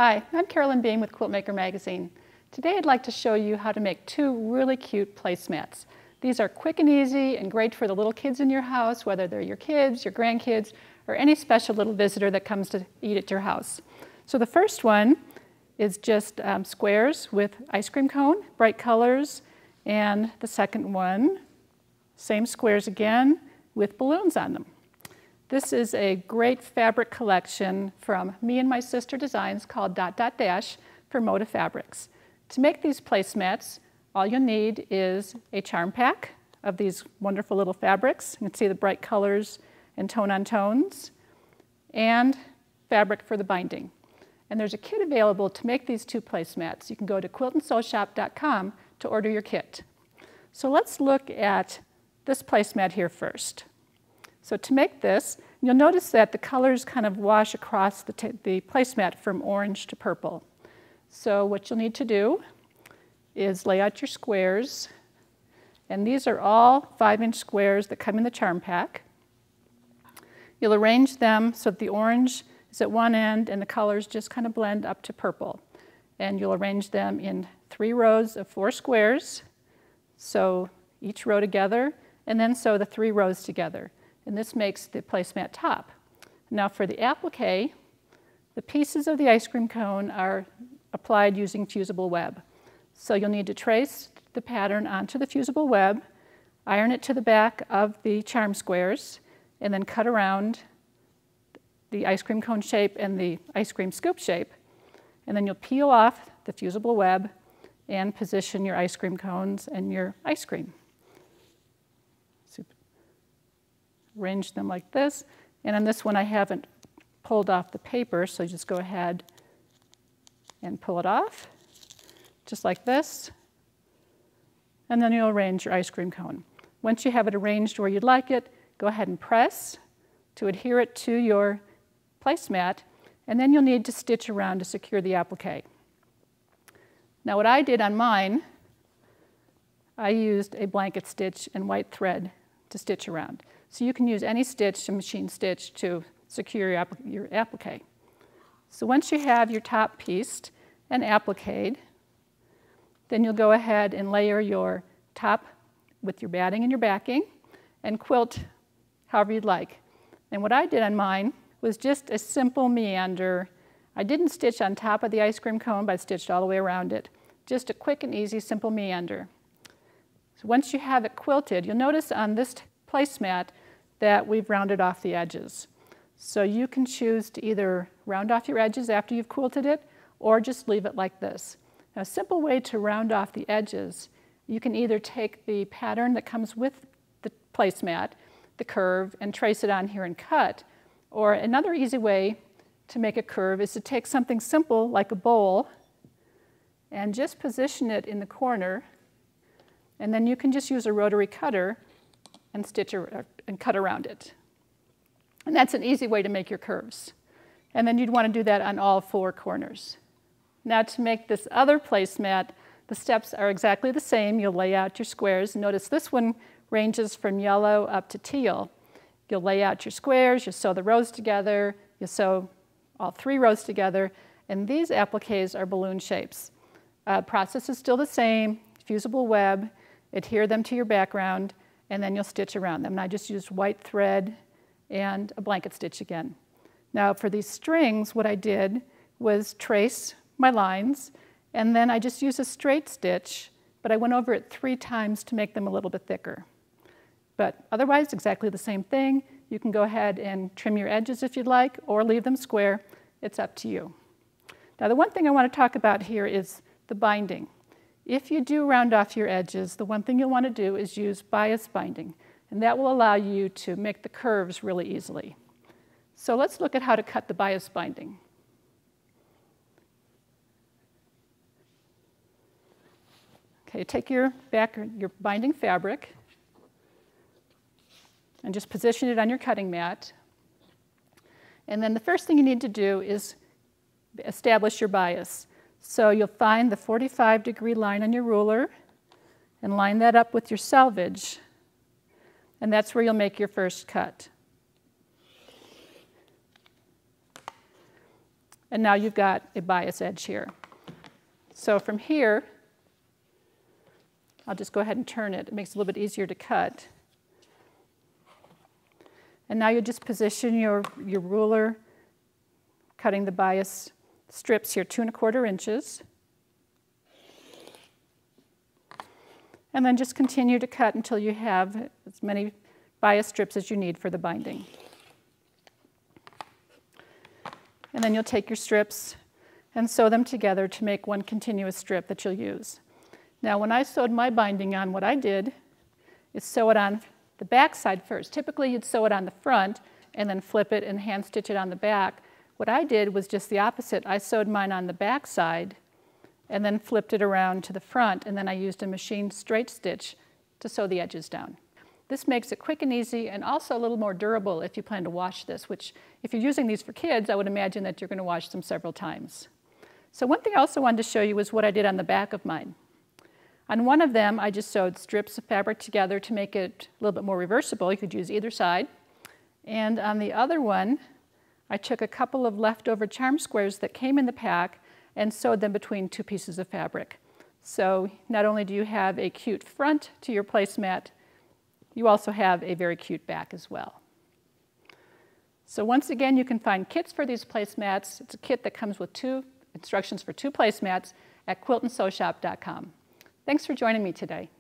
Hi, I'm Carolyn Beam with Quiltmaker Magazine. Today I'd like to show you how to make two really cute placemats. These are quick and easy and great for the little kids in your house, whether they're your kids, your grandkids, or any special little visitor that comes to eat at your house. So the first one is just squares with ice cream cone, bright colors, and the second one, same squares again with balloons on them. This is a great fabric collection from me and my sister designs called Dot Dash for Moda Fabrics. To make these placemats, all you'll need is a charm pack of these wonderful little fabrics. You can see the bright colors and tone-on tones, and fabric for the binding. And there's a kit available to make these two placemats. You can go to quiltandSewShop.com to order your kit. So let's look at this placemat here first. So to make this, you'll notice that the colors kind of wash across the placemat from orange to purple. So what you'll need to do is lay out your squares, and these are all 5-inch squares that come in the charm pack. You'll arrange them so that the orange is at one end and the colors just kind of blend up to purple. And you'll arrange them in 3 rows of 4 squares, sew each row together, and then sew the 3 rows together. And this makes the placemat top. Now for the applique, the pieces of the ice cream cone are applied using fusible web. So you'll need to trace the pattern onto the fusible web, iron it to the back of the charm squares, and then cut around the ice cream cone shape and the ice cream scoop shape. And then you'll peel off the fusible web and position your ice cream cones and your ice cream. Arrange them like this. And on this one, I haven't pulled off the paper, so just go ahead and pull it off, just like this. And then you'll arrange your ice cream cone. Once you have it arranged where you'd like it, go ahead and press to adhere it to your placemat, and then you'll need to stitch around to secure the applique. Now what I did on mine, I used a blanket stitch and white thread to stitch around. So you can use any stitch, a machine stitch, to secure your applique. So once you have your top pieced and appliqued, then you'll go ahead and layer your top with your batting and your backing and quilt however you'd like. And what I did on mine was just a simple meander. I didn't stitch on top of the ice cream cone, but I stitched all the way around it. Just a quick and easy, simple meander. So once you have it quilted, you'll notice on this placemat that we've rounded off the edges. So you can choose to either round off your edges after you've quilted it, or just leave it like this. Now, a simple way to round off the edges, you can either take the pattern that comes with the placemat, the curve, and trace it on here and cut. Or another easy way to make a curve is to take something simple like a bowl and just position it in the corner, and then you can just use a rotary cutter and stitch and cut around it. And that's an easy way to make your curves. And then you'd want to do that on all 4 corners. Now to make this other placemat, the steps are exactly the same. You'll lay out your squares. Notice this one ranges from yellow up to teal. You'll lay out your squares, you'll sew the rows together, you'll sew all 3 rows together, and these appliques are balloon shapes. Process is still the same, fusible web, adhere them to your background, and then you'll stitch around them. And I just used white thread and a blanket stitch again. Now for these strings, what I did was trace my lines, and then I just used a straight stitch, but I went over it 3 times to make them a little bit thicker. But otherwise, exactly the same thing. You can go ahead and trim your edges if you'd like, or leave them square. It's up to you. Now the one thing I want to talk about here is the binding. If you do round off your edges, the one thing you'll want to do is use bias binding, and that will allow you to make the curves really easily. So let's look at how to cut the bias binding. Okay, take your binding fabric and just position it on your cutting mat. And then the first thing you need to do is establish your bias. So you'll find the 45-degree line on your ruler and line that up with your selvage, and that's where you'll make your first cut. And now you've got a bias edge here. So from here, I'll just go ahead and turn it. It makes it a little bit easier to cut. And now you just position your ruler, cutting the bias strips here 2 1/4 inches. And then just continue to cut until you have as many bias strips as you need for the binding. And then you'll take your strips and sew them together to make one continuous strip that you'll use. Now, when I sewed my binding on, what I did is sew it on the back side first. Typically, you'd sew it on the front and then flip it and hand stitch it on the back. What I did was just the opposite. I sewed mine on the back side and then flipped it around to the front, and then I used a machine straight stitch to sew the edges down. This makes it quick and easy and also a little more durable if you plan to wash this, which if you're using these for kids, I would imagine that you're going to wash them several times. So one thing I also wanted to show you was what I did on the back of mine. On one of them, I just sewed strips of fabric together to make it a little bit more reversible. You could use either side. And on the other one, I took a couple of leftover charm squares that came in the pack and sewed them between 2 pieces of fabric. So not only do you have a cute front to your placemat, you also have a very cute back as well. So once again, you can find kits for these placemats. It's a kit that comes with 2 instructions for 2 placemats at quiltandsewshop.com. Thanks for joining me today.